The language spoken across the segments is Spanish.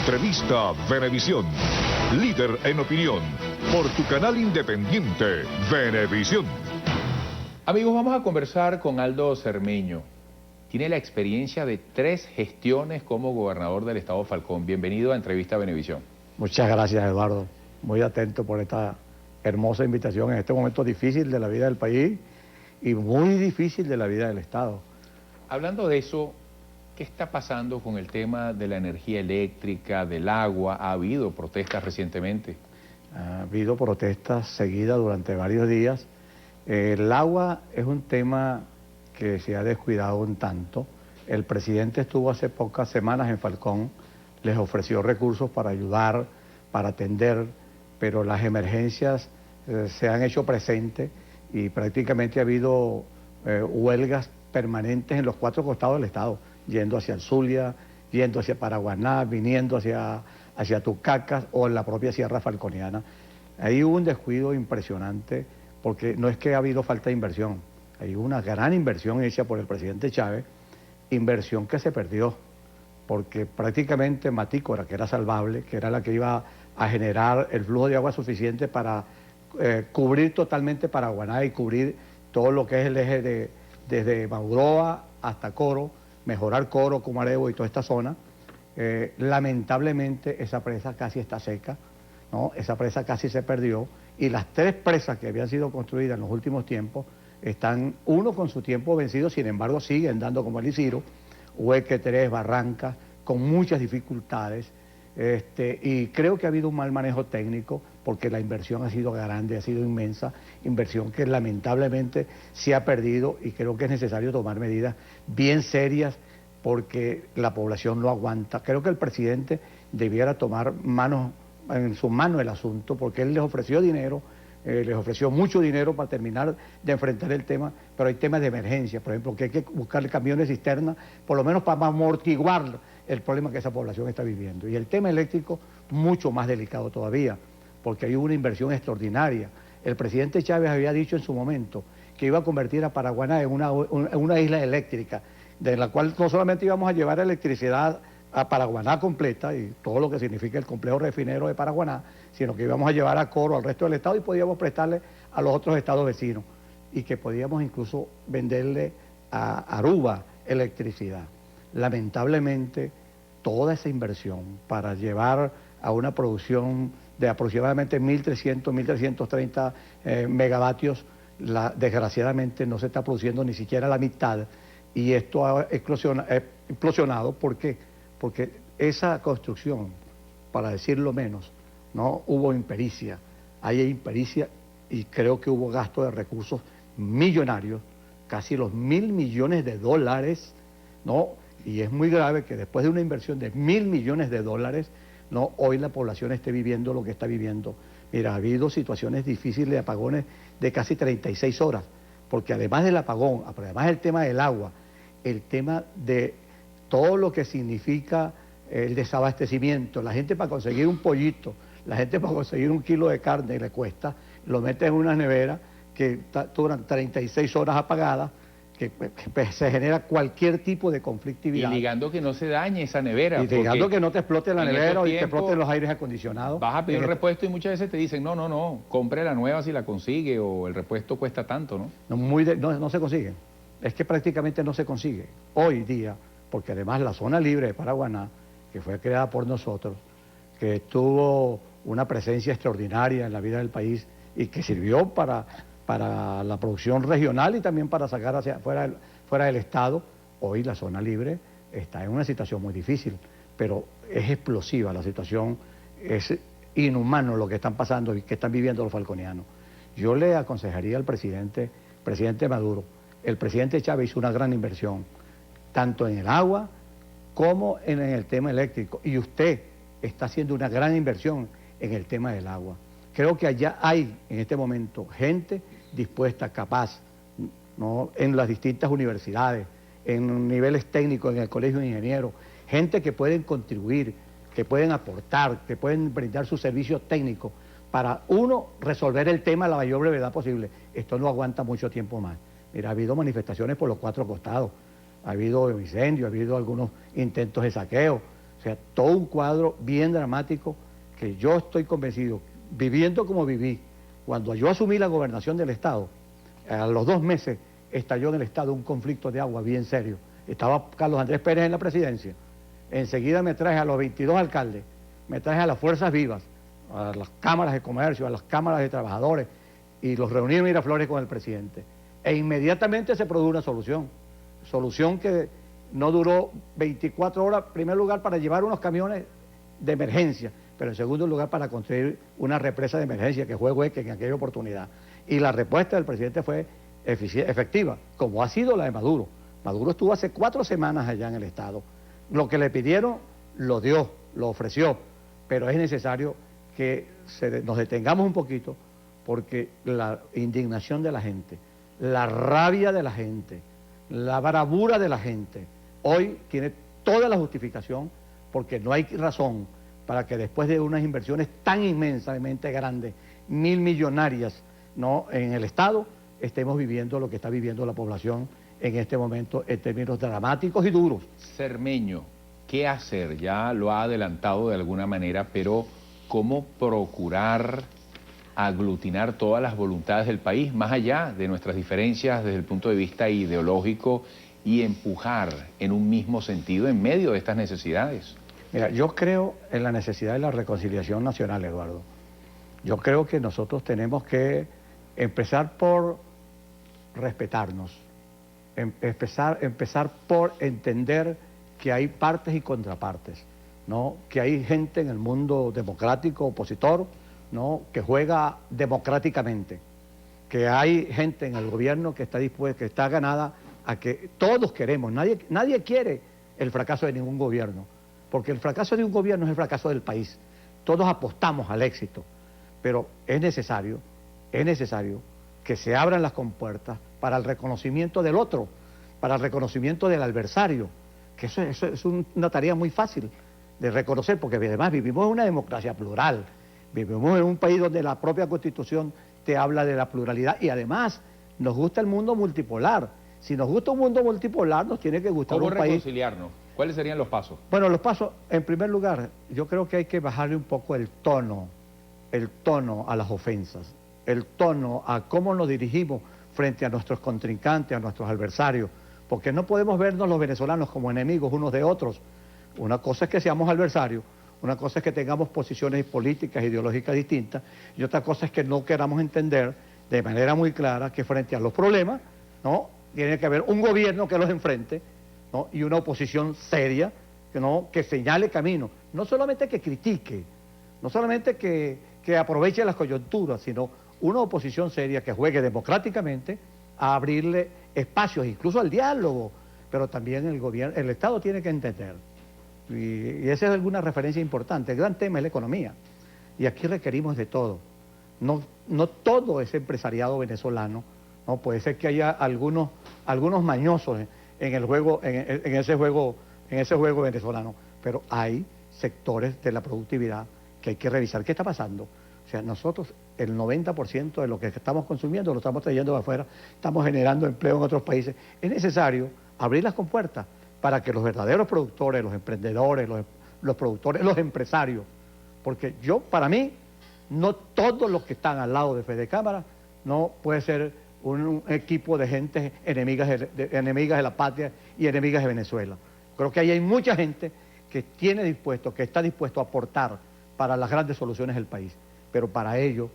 Entrevista Venevisión. Líder en opinión. Por tu canal independiente, Venevisión. Amigos, vamos a conversar con Aldo Cermeño. Tiene la experiencia de 3 gestiones como gobernador del estado Falcón. Bienvenido a Entrevista Venevisión. Muchas gracias, Eduardo. Muy atento por esta hermosa invitación en este momento difícil de la vida del país y muy difícil de la vida del estado. Hablando de eso, ¿qué está pasando con el tema de la energía eléctrica, del agua? ¿Ha habido protestas recientemente? Ha habido protestas seguidas durante varios días. El agua es un tema que se ha descuidado un tanto. El presidente estuvo hace pocas semanas en Falcón, les ofreció recursos para ayudar, para atender, pero las emergencias se han hecho presentes y prácticamente ha habido huelgas permanentes en los 4 costados del estado, yendo hacia el Zulia, yendo hacia Paraguaná, viniendo hacia Tucacas o en la propia Sierra Falconiana. Ahí hubo un descuido impresionante porque no es que ha habido falta de inversión, hay una gran inversión hecha por el presidente Chávez, inversión que se perdió, porque prácticamente Matícora, que era salvable, que era la que iba a generar el flujo de agua suficiente para cubrir totalmente Paraguaná y cubrir todo lo que es el eje desde Mauroa hasta Coro, mejorar Coro, Cumarebo y toda esta zona. Lamentablemente esa presa casi está seca, ¿no? Esa presa casi se perdió y las 3 presas que habían sido construidas en los últimos tiempos están, uno con su tiempo vencido, sin embargo siguen dando como el Isiro, Hueque 3, Barrancas, con muchas dificultades, y creo que ha habido un mal manejo técnico porque la inversión ha sido grande, ha sido inmensa, inversión que lamentablemente se ha perdido y creo que es necesario tomar medidas bien serias porque la población no aguanta. Creo que el presidente debiera tomar en su mano el asunto porque él les ofreció dinero, les ofreció mucho dinero para terminar de enfrentar el tema, pero hay temas de emergencia, por ejemplo, que hay que buscar camiones cisterna, por lo menos para amortiguar el problema que esa población está viviendo. Y el tema eléctrico, mucho más delicado todavía, porque hay una inversión extraordinaria. El presidente Chávez había dicho en su momento que iba a convertir a Paraguaná en una isla eléctrica, de la cual no solamente íbamos a llevar electricidad a Paraguaná completa y todo lo que significa el complejo refinero de Paraguaná, sino que íbamos a llevar a Coro al resto del estado y podíamos prestarle a los otros estados vecinos y que podíamos incluso venderle a Aruba electricidad. Lamentablemente, toda esa inversión para llevar a una producción de aproximadamente 1.300, 1.330 megavatios, desgraciadamente no se está produciendo ni siquiera la mitad y esto ha explosionado. ¿Por qué? Porque esa construcción, para decirlo menos, no hubo impericia, hay impericia y creo que hubo gasto de recursos millonarios, casi los 1.000 millones de dólares, ¿no? Y es muy grave que después de una inversión de 1.000 millones de dólares, ¿no? Hoy la población esté viviendo lo que está viviendo. Mira, ha habido situaciones difíciles de apagones de casi 36 horas, porque además del apagón, además del tema del agua, el tema de todo lo que significa el desabastecimiento, la gente para conseguir un pollito, la gente para conseguir 1 kilo de carne le cuesta, lo mete en una nevera que duran 36 horas apagadas, que se genera cualquier tipo de conflictividad. Y ligando que no se dañe esa nevera. Y ligando que no te explote la nevera y te exploten los aires acondicionados. Vas a pedir un repuesto y muchas veces te dicen, no, compre la nueva si la consigue o el repuesto cuesta tanto, ¿no? No se consigue. Es que prácticamente no se consigue. Hoy día, porque además la zona libre de Paraguaná, que fue creada por nosotros, que tuvo una presencia extraordinaria en la vida del país y que sirvió para la producción regional y también para sacar hacia fuera del Estado, hoy la zona libre está en una situación muy difícil, pero es explosiva la situación, es inhumano lo que están pasando y que están viviendo los falconianos. Yo le aconsejaría al presidente Maduro, el presidente Chávez hizo una gran inversión, tanto en el agua como en el tema eléctrico, y usted está haciendo una gran inversión en el tema del agua. Creo que allá hay en este momento gente dispuesta, capaz, ¿no? En las distintas universidades, en niveles técnicos, en el colegio de ingenieros, gente que pueden contribuir, que pueden aportar, que pueden brindar sus servicios técnicos para, uno, resolver el tema a la mayor brevedad posible. Esto no aguanta mucho tiempo más. Mira, ha habido manifestaciones por los 4 costados, ha habido incendios, ha habido algunos intentos de saqueo, o sea, todo un cuadro bien dramático que yo estoy convencido, viviendo como viví, cuando yo asumí la gobernación del Estado, a los 2 meses estalló en el Estado un conflicto de agua bien serio. Estaba Carlos Andrés Pérez en la presidencia, enseguida me traje a los 22 alcaldes, me traje a las fuerzas vivas, a las cámaras de comercio, a las cámaras de trabajadores, y los reuní en Miraflores con el presidente. E inmediatamente se produjo una solución que no duró 24 horas, en primer lugar para llevar unos camiones de emergencia, pero en segundo lugar para construir una represa de emergencia que fue Hueque en aquella oportunidad. Y la respuesta del presidente fue efectiva, como ha sido la de Maduro. Maduro estuvo hace 4 semanas allá en el Estado. Lo que le pidieron lo dio, lo ofreció, pero es necesario que nos detengamos un poquito porque la indignación de la gente, la rabia de la gente, la bravura de la gente, hoy tiene toda la justificación porque no hay razón para que después de unas inversiones tan inmensamente grandes, 1.000 millonarias, ¿no?, en el Estado, estemos viviendo lo que está viviendo la población en este momento en términos dramáticos y duros. Cermeño, ¿qué hacer? Ya lo ha adelantado de alguna manera, pero ¿cómo procurar aglutinar todas las voluntades del país, más allá de nuestras diferencias desde el punto de vista ideológico, y empujar en un mismo sentido en medio de estas necesidades? Mira, yo creo en la necesidad de la reconciliación nacional, Eduardo. Yo creo que nosotros tenemos que empezar por respetarnos, empezar por entender que hay partes y contrapartes, ¿no? Que hay gente en el mundo democrático, opositor, ¿no?, que juega democráticamente, que hay gente en el gobierno que está dispuesta, que está ganada a que todos queremos, nadie quiere el fracaso de ningún gobierno, porque el fracaso de un gobierno es el fracaso del país. Todos apostamos al éxito, pero es necesario que se abran las compuertas para el reconocimiento del otro, para el reconocimiento del adversario, que eso es una tarea muy fácil de reconocer, porque además vivimos en una democracia plural, vivimos en un país donde la propia Constitución te habla de la pluralidad y además nos gusta el mundo multipolar. Si nos gusta un mundo multipolar, nos tiene que gustar un país... ¿Cómo reconciliarnos? ¿Cuáles serían los pasos? Bueno, los pasos, en primer lugar, yo creo que hay que bajarle un poco el tono a las ofensas, el tono a cómo nos dirigimos frente a nuestros contrincantes, a nuestros adversarios, porque no podemos vernos los venezolanos como enemigos unos de otros. Una cosa es que seamos adversarios, una cosa es que tengamos posiciones políticas, ideológicas distintas, y otra cosa es que no queramos entender de manera muy clara que frente a los problemas, ¿no?, tiene que haber un gobierno que los enfrente, ¿no?, y una oposición seria, ¿no?, que señale camino, no solamente que critique, no solamente que aproveche las coyunturas, sino una oposición seria que juegue democráticamente a abrirle espacios, incluso al diálogo, pero también el Estado tiene que entender, y esa es alguna referencia importante. El gran tema es la economía, y aquí requerimos de todo. No todo es empresariado venezolano, no puede ser que haya algunos mañosos en el juego, en ese juego venezolano, pero hay sectores de la productividad que hay que revisar. ¿Qué está pasando? O sea, nosotros el 90% de lo que estamos consumiendo lo estamos trayendo de afuera, estamos generando empleo en otros países. Es necesario abrir las compuertas para que los verdaderos productores, los emprendedores, los productores, los empresarios, porque para mí, no todos los que están al lado de Fede Cámara no puede ser un equipo de gente enemigas de la patria y enemigas de Venezuela. Creo que ahí hay mucha gente que está dispuesto a aportar para las grandes soluciones del país, pero para ello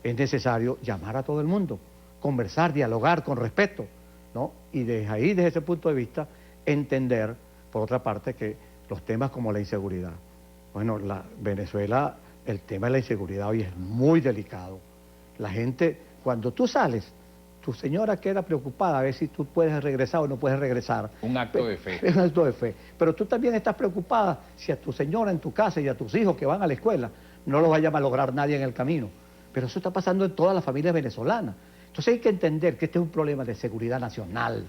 es necesario llamar a todo el mundo, conversar, dialogar con respeto, ¿no? Y desde ese punto de vista, entender, por otra parte, que los temas como la inseguridad. Bueno, Venezuela, el tema de la inseguridad hoy es muy delicado. La gente, cuando tú sales, tu señora queda preocupada a ver si tú puedes regresar o no puedes regresar. Un acto de fe. Es un acto de fe. Pero tú también estás preocupada si a tu señora en tu casa y a tus hijos que van a la escuela no los vaya a malograr nadie en el camino. Pero eso está pasando en todas las familias venezolanas. Entonces hay que entender que este es un problema de seguridad nacional,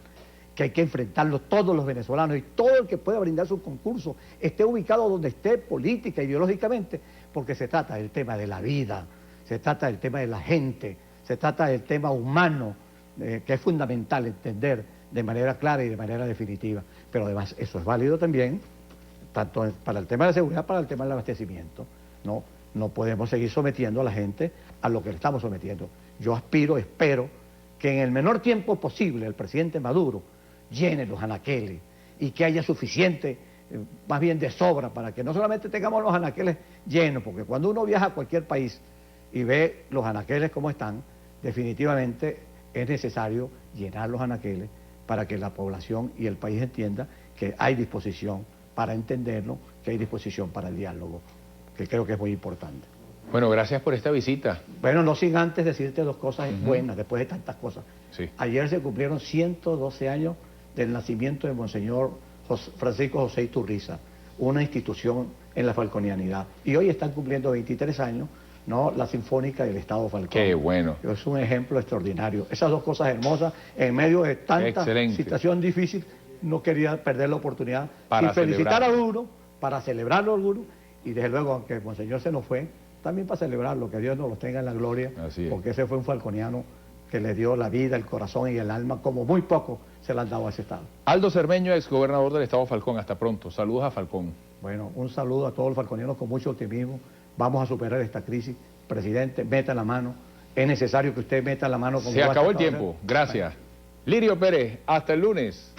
que hay que enfrentarlo todos los venezolanos y todo el que pueda brindar su concurso, esté ubicado donde esté política, ideológicamente, porque se trata del tema de la vida, se trata del tema de la gente, se trata del tema humano, que es fundamental entender de manera clara y de manera definitiva. Pero además eso es válido también tanto para el tema de la seguridad, para el tema del abastecimiento. No podemos seguir sometiendo a la gente a lo que le estamos sometiendo. Yo espero que en el menor tiempo posible el presidente Maduro llene los anaqueles y que haya suficiente, más bien de sobra, para que no solamente tengamos los anaqueles llenos, porque cuando uno viaja a cualquier país y ve los anaqueles como están, definitivamente es necesario llenar los anaqueles para que la población y el país entienda que hay disposición para entenderlo, que hay disposición para el diálogo, que creo que es muy importante. Bueno, gracias por esta visita. Bueno, no sin antes decirte dos cosas buenas, después de tantas cosas. Sí. Ayer se cumplieron 112 años del nacimiento de Monseñor Francisco José Iturriza, una institución en la falconianidad. Y hoy están cumpliendo 23 años, ¿no?, la Sinfónica del Estado Falcón. Qué bueno. Es un ejemplo extraordinario. Esas dos cosas hermosas, en medio de tanta Excelente. situación difícil, no quería perder la oportunidad Para y felicitar a celebrarlo. uno, para celebrarlo a uno, y desde luego, aunque Monseñor se nos fue, también para celebrarlo, que Dios nos lo tenga en la gloria, Así es. porque ese fue un falconiano que le dio la vida, el corazón y el alma, como muy poco se le han dado a ese Estado. Aldo Cermeño, exgobernador del Estado Falcón. Hasta pronto. Saludos a Falcón. Bueno, un saludo a todos los falconianos con mucho optimismo. Vamos a superar esta crisis. Presidente, meta la mano. Es necesario que usted meta la mano. Como Se lo ha acabó el tratado de tiempo. hacer. Gracias. Lirio Pérez, hasta el lunes.